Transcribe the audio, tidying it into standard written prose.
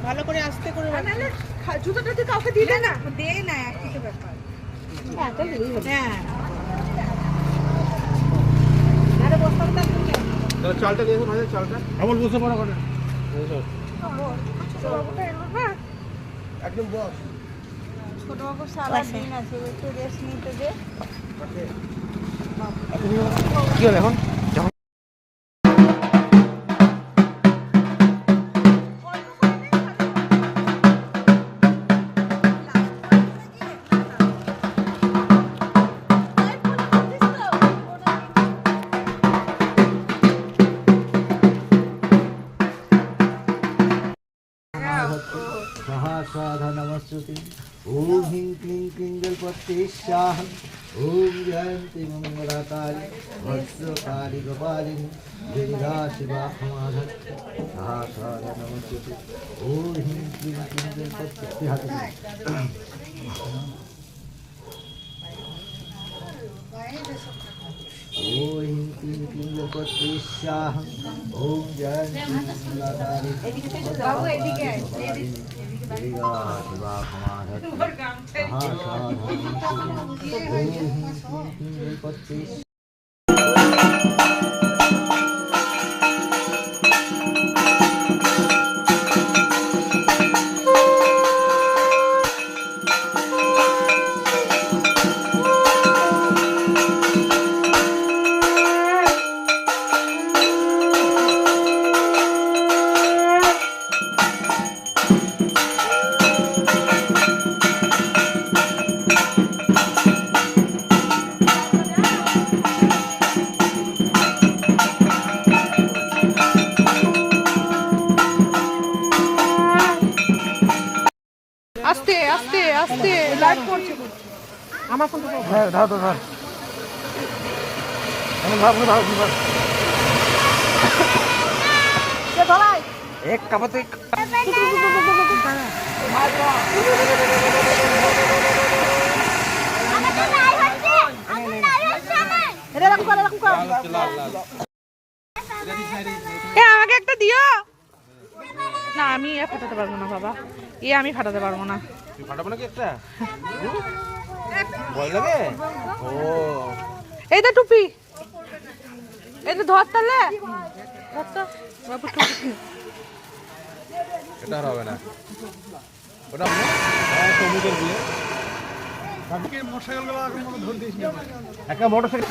ভালো করে আস্তে করে নাহলে জুতোটা তুই কাউকে দিলে না দে না একই ব্যাপার হ্যাঁ চালটা দিয়ে ভাজা চালটা আমার বসে পড়া করে একদম বস ছোট বাবু সারা দিন আছে একটু রেস্ট নিতে দে কি হলো এখন महासाधा नमस्ते ओम ह्रीं क्लीं क्लीं गणपते स्वाहा ओम जयंती मंगलाकाली वत्सकाली गोपालिनी दुर्गा शिवा क्षमाधर महासाधा नमस्ते ओम ह्रीं क्लीं क्लीं गणपते ओम क्लीं क्लीं गणपते स्वाहा ओम जयंती मंगलाकाली বাবু এদিকে আয় दुर्गा शिवा क्षमाधर महासाधा नमस्ते ओम ह्रीं क्लीं गणपते আস্তে আস্তে আস্তে লাইট পড়ছে আমার ফোনটা হ্যাঁ দাও তো ধর আমি ভাবো দাও ধর কে ধরাই এক কাপাতে এরকম কর এ আমাকে একটা দিও না আমি এ ফাটাতে পারবো না বাবা আমি ফাটাতে পারবো না তুই ফাটাবো নাকি একটা ভয় লাগে ও এই তো টুপি এই তো ধর তাহলে বাবু টুপি এটা আর হবে না ওটা সমুদ্রের বিয়ে মোটরসাইকেলগুলো আগে মনে ধরে দিস না একটা মোটরসাইকেল